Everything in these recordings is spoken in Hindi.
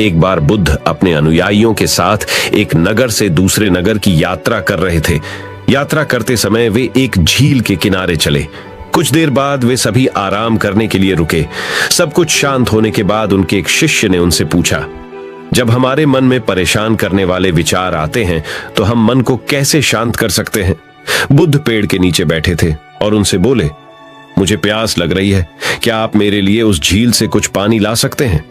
एक बार बुद्ध अपने अनुयायियों के साथ एक नगर से दूसरे नगर की यात्रा कर रहे थे। यात्रा करते समय वे एक झील के किनारे चले। कुछ देर बाद वे सभी आराम करने के लिए रुके। सब कुछ शांत होने के बाद उनके एक शिष्य ने उनसे पूछा, जब हमारे मन में परेशान करने वाले विचार आते हैं तो हम मन को कैसे शांत कर सकते हैं? बुद्ध पेड़ के नीचे बैठे थे और उनसे बोले, मुझे प्यास लग रही है, क्या आप मेरे लिए उस झील से कुछ पानी ला सकते हैं?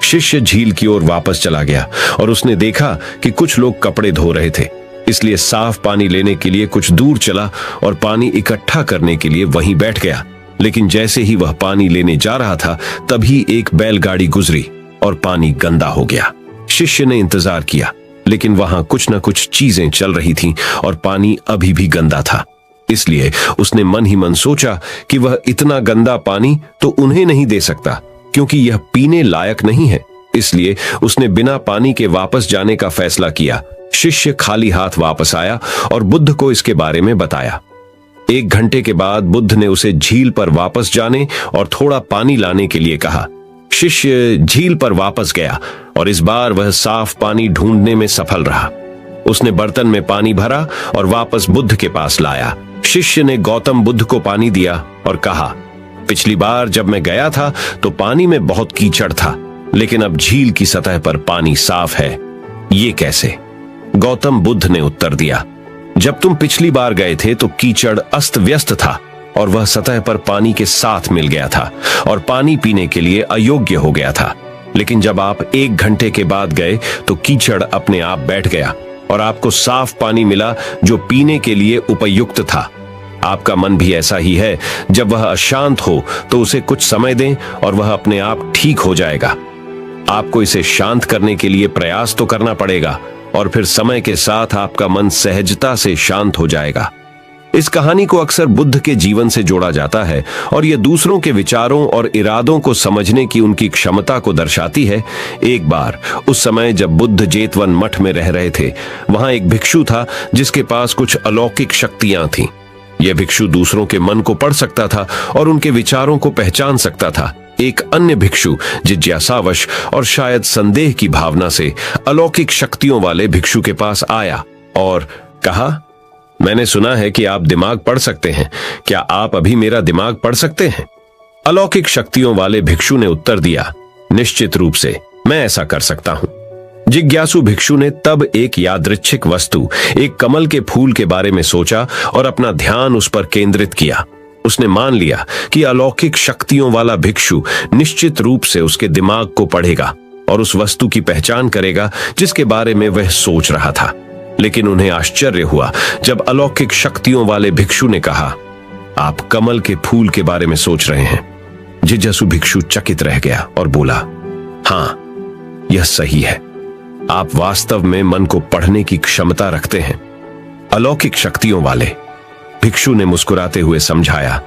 शिष्य झील की ओर वापस चला गया और उसने देखा कि कुछ लोग कपड़े धो रहे थे, इसलिए साफ पानी लेने के लिए कुछ दूर चला और पानी इकट्ठा करने के लिए वहीं बैठ गया। लेकिन जैसे ही वह पानी लेने जा रहा था तभी एक बैलगाड़ी गुजरी और पानी गंदा हो गया। शिष्य ने इंतजार किया, लेकिन वहां कुछ न कुछ चीजें चल रही थीं और पानी अभी भी गंदा था। इसलिए उसने मन ही मन सोचा कि वह इतना गंदा पानी तो उन्हें नहीं दे सकता, क्योंकि यह पीने लायक नहीं है। इसलिए उसने बिना पानी के वापस जाने का फैसला किया। शिष्य खाली हाथ वापस आया और बुद्ध को इसके बारे में बताया। 1 घंटे के बाद बुद्ध ने उसे झील पर वापस जाने और थोड़ा पानी लाने के लिए कहा। शिष्य झील पर वापस गया और इस बार वह साफ पानी ढूंढने में सफल रहा। उसने बर्तन में पानी भरा और वापस बुद्ध के पास लाया। शिष्य ने गौतम बुद्ध को पानी दिया और कहा, पिछली बार जब मैं गया था तो पानी में बहुत कीचड़ था, लेकिन अब झील की सतह पर पानी साफ है। ये कैसे? गौतम बुद्ध ने उत्तर दिया, जब तुम पिछली बार गए थे तो कीचड़ अस्त व्यस्त था और वह सतह पर पानी के साथ मिल गया था और पानी पीने के लिए अयोग्य हो गया था। लेकिन जब आप 1 घंटे के बाद गए तो कीचड़ अपने आप बैठ गया और आपको साफ पानी मिला जो पीने के लिए उपयुक्त था। आपका मन भी ऐसा ही है, जब वह अशांत हो तो उसे कुछ समय दें और वह अपने आप ठीक हो जाएगा। आपको इसे शांत करने के लिए प्रयास तो करना पड़ेगा और फिर समय के साथ आपका मन सहजता से शांत हो जाएगा। इस कहानी को अक्सर बुद्ध के जीवन से जोड़ा जाता है और यह दूसरों के विचारों और इरादों को समझने की उनकी क्षमता को दर्शाती है। एक बार उस समय जब बुद्ध जेतवन मठ में रह रहे थे, वहां एक भिक्षु था जिसके पास कुछ अलौकिक शक्तियां थीं। यह भिक्षु दूसरों के मन को पढ़ सकता था और उनके विचारों को पहचान सकता था। एक अन्य भिक्षु जिज्ञासावश और शायद संदेह की भावना से अलौकिक शक्तियों वाले भिक्षु के पास आया और कहा, मैंने सुना है कि आप दिमाग पढ़ सकते हैं, क्या आप अभी मेरा दिमाग पढ़ सकते हैं? अलौकिक शक्तियों वाले भिक्षु ने उत्तर दिया, निश्चित रूप से मैं ऐसा कर सकता हूं। जिज्ञासु भिक्षु ने तब एक यादृच्छिक वस्तु, एक कमल के फूल के बारे में सोचा और अपना ध्यान उस पर केंद्रित किया। उसने मान लिया कि अलौकिक शक्तियों वाला भिक्षु निश्चित रूप से उसके दिमाग को पढ़ेगा और उस वस्तु की पहचान करेगा जिसके बारे में वह सोच रहा था। लेकिन उन्हें आश्चर्य हुआ जब अलौकिक शक्तियों वाले भिक्षु ने कहा, आप कमल के फूल के बारे में सोच रहे हैं। जिज्ञासु भिक्षु चकित रह गया और बोला, हाँ, यह सही है, आप वास्तव में मन को पढ़ने की क्षमता रखते हैं। अलौकिक शक्तियों वाले भिक्षु ने मुस्कुराते हुए समझाया,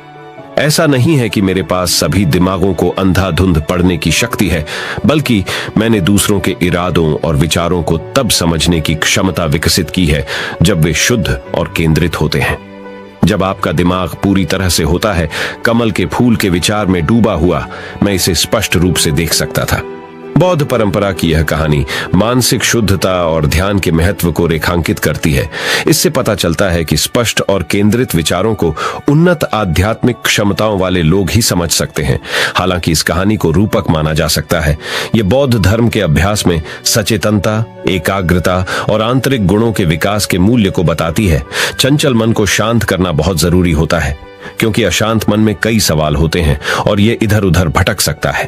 ऐसा नहीं है कि मेरे पास सभी दिमागों को अंधाधुंध पढ़ने की शक्ति है, बल्कि मैंने दूसरों के इरादों और विचारों को तब समझने की क्षमता विकसित की है जब वे शुद्ध और केंद्रित होते हैं। जब आपका दिमाग पूरी तरह से होता है, कमल के फूल के विचार में डूबा हुआ, मैं इसे स्पष्ट रूप से देख सकता था। बौद्ध परंपरा की यह कहानी मानसिक शुद्धता और ध्यान के महत्व को रेखांकित करती है। इससे पता चलता है कि स्पष्ट और केंद्रित विचारों को उन्नत आध्यात्मिक क्षमताओं वाले लोग ही समझ सकते हैं। हालांकि इस कहानी को रूपक माना जा सकता है। यह बौद्ध धर्म के अभ्यास में सचेतनता, एकाग्रता और आंतरिक गुणों के विकास के मूल्य को बताती है। चंचल मन को शांत करना बहुत जरूरी होता है, क्योंकि अशांत मन में कई सवाल होते हैं और ये इधर उधर भटक सकता है।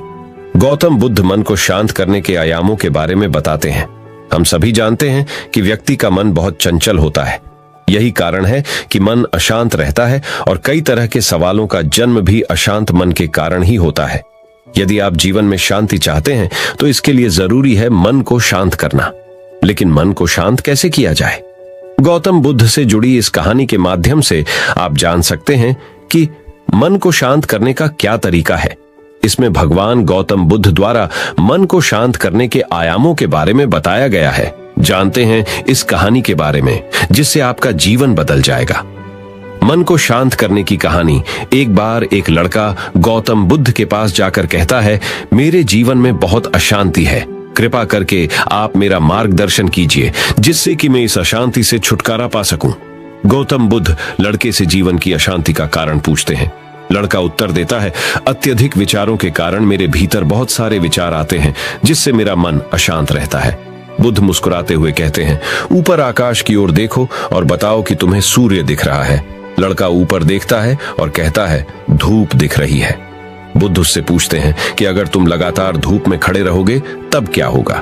गौतम बुद्ध मन को शांत करने के आयामों के बारे में बताते हैं। हम सभी जानते हैं कि व्यक्ति का मन बहुत चंचल होता है। यही कारण है कि मन अशांत रहता है और कई तरह के सवालों का जन्म भी अशांत मन के कारण ही होता है। यदि आप जीवन में शांति चाहते हैं तो इसके लिए जरूरी है मन को शांत करना। लेकिन मन को शांत कैसे किया जाए? गौतम बुद्ध से जुड़ी इस कहानी के माध्यम से आप जान सकते हैं कि मन को शांत करने का क्या तरीका है। इसमें भगवान गौतम बुद्ध द्वारा मन को शांत करने के आयामों के बारे में बताया गया है। जानते हैं इस कहानी के बारे में, जिससे आपका जीवन बदल जाएगा। मन को शांत करने की कहानी। एक बार एक लड़का गौतम बुद्ध के पास जाकर कहता है, मेरे जीवन में बहुत अशांति है, कृपा करके आप मेरा मार्गदर्शन कीजिए जिससे कि मैं इस अशांति से छुटकारा पा सकूं। गौतम बुद्ध लड़के से जीवन की अशांति का कारण पूछते हैं। लड़का उत्तर देता है, अत्यधिक विचारों के कारण मेरे भीतर बहुत सारे विचार आते हैं जिससे मेरा मन अशांत रहता है। बुद्ध मुस्कुराते हुए कहते हैं, ऊपर आकाश की ओर देखो और बताओ कि तुम्हें सूर्य दिख रहा है। लड़का ऊपर देखता है और कहता है, धूप दिख रही है। बुद्ध उससे पूछते हैं कि अगर तुम लगातार धूप में खड़े रहोगे तब क्या होगा।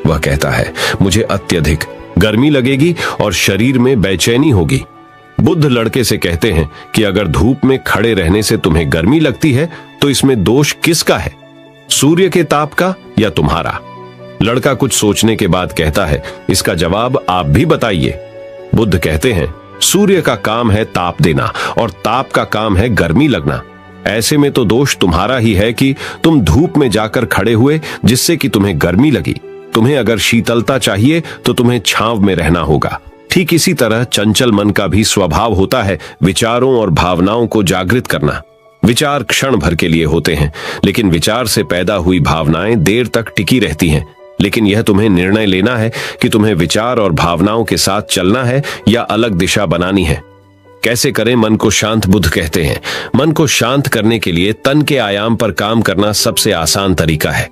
वह कहता है, मुझे अत्यधिक गर्मी लगेगी और शरीर में बेचैनी होगी। बुद्ध लड़के से कहते हैं कि अगर धूप में खड़े रहने से तुम्हें गर्मी लगती है तो इसमें दोष किसका है, सूर्य के ताप का या तुम्हारा? लड़का कुछ सोचने के बाद कहता है, इसका जवाब आप भी बताइए। बुद्ध कहते हैं, सूर्य का काम है ताप देना और ताप का काम है गर्मी लगना। ऐसे में तो दोष तुम्हारा ही है कि तुम धूप में जाकर खड़े हुए जिससे कि तुम्हें गर्मी लगी। तुम्हें अगर शीतलता चाहिए तो तुम्हें छांव में रहना होगा। ठीक इसी तरह चंचल मन का भी स्वभाव होता है विचारों और भावनाओं को जागृत करना। विचार क्षण भर के लिए होते हैं, लेकिन विचार से पैदा हुई भावनाएं देर तक टिकी रहती हैं। लेकिन यह तुम्हें निर्णय लेना है कि तुम्हें विचार और भावनाओं के साथ चलना है या अलग दिशा बनानी है। कैसे करें मन को शांत? बुद्ध कहते हैं, मन को शांत करने के लिए तन के आयाम पर काम करना सबसे आसान तरीका है।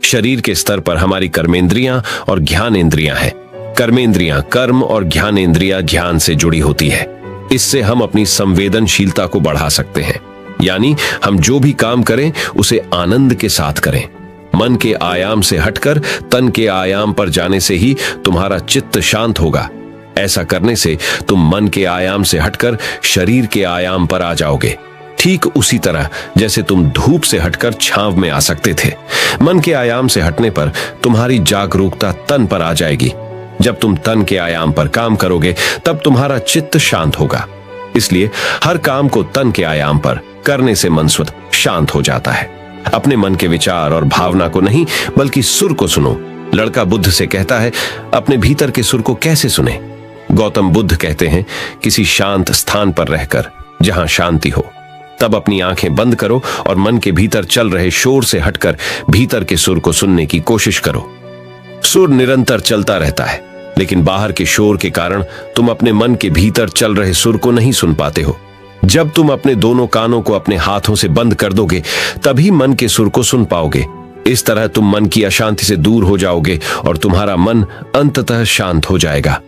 शरीर के स्तर पर हमारी कर्मेंद्रियां और ज्ञानेंद्रियां हैं। कर्मेंद्रियां कर्म और ज्ञानेंद्रियां ज्ञान से जुड़ी होती है। इससे हम अपनी संवेदनशीलता को बढ़ा सकते हैं, यानी हम जो भी काम करें उसे आनंद के साथ करें। मन के आयाम से हटकर तन के आयाम पर जाने से ही तुम्हारा चित्त शांत होगा। ऐसा करने से तुम मन के आयाम से हटकर शरीर के आयाम पर आ जाओगे, ठीक उसी तरह जैसे तुम धूप से हटकर छांव में आ सकते थे। मन के आयाम से हटने पर तुम्हारी जागरूकता तन पर आ जाएगी। जब तुम तन के आयाम पर काम करोगे तब तुम्हारा चित्त शांत होगा। इसलिए हर काम को तन के आयाम पर करने से मन स्वतः शांत हो जाता है। अपने मन के विचार और भावना को नहीं बल्कि सुर को सुनो। लड़का बुद्ध से कहता है, अपने भीतर के सुर को कैसे सुने? गौतम बुद्ध कहते हैं, किसी शांत स्थान पर रहकर जहां शांति हो। तब अपनी आंखें बंद करो और मन के भीतर चल रहे शोर से हटकर भीतर के सुर को सुनने की कोशिश करो। सुर निरंतर चलता रहता है, लेकिन बाहर के शोर के कारण तुम अपने मन के भीतर चल रहे सुर को नहीं सुन पाते हो। जब तुम अपने दोनों कानों को अपने हाथों से बंद कर दोगे तभी मन के सुर को सुन पाओगे। इस तरह तुम मन की अशांति से दूर हो जाओगे और तुम्हारा मन अंततः शांत हो जाएगा।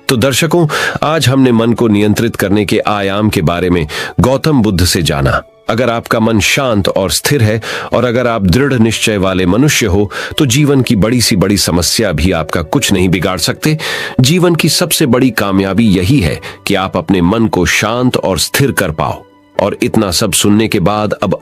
तो दर्शकों, आज हमने मन को नियंत्रित करने के आयाम के बारे में गौतम बुद्ध से जाना। अगर आपका मन शांत और स्थिर है और अगर आप दृढ़ निश्चय वाले मनुष्य हो तो जीवन की बड़ी सी बड़ी समस्या भी आपका कुछ नहीं बिगाड़ सकते। जीवन की सबसे बड़ी कामयाबी यही है कि आप अपने मन को शांत और स्थिर कर पाओ। और इतना सब सुनने के बाद अब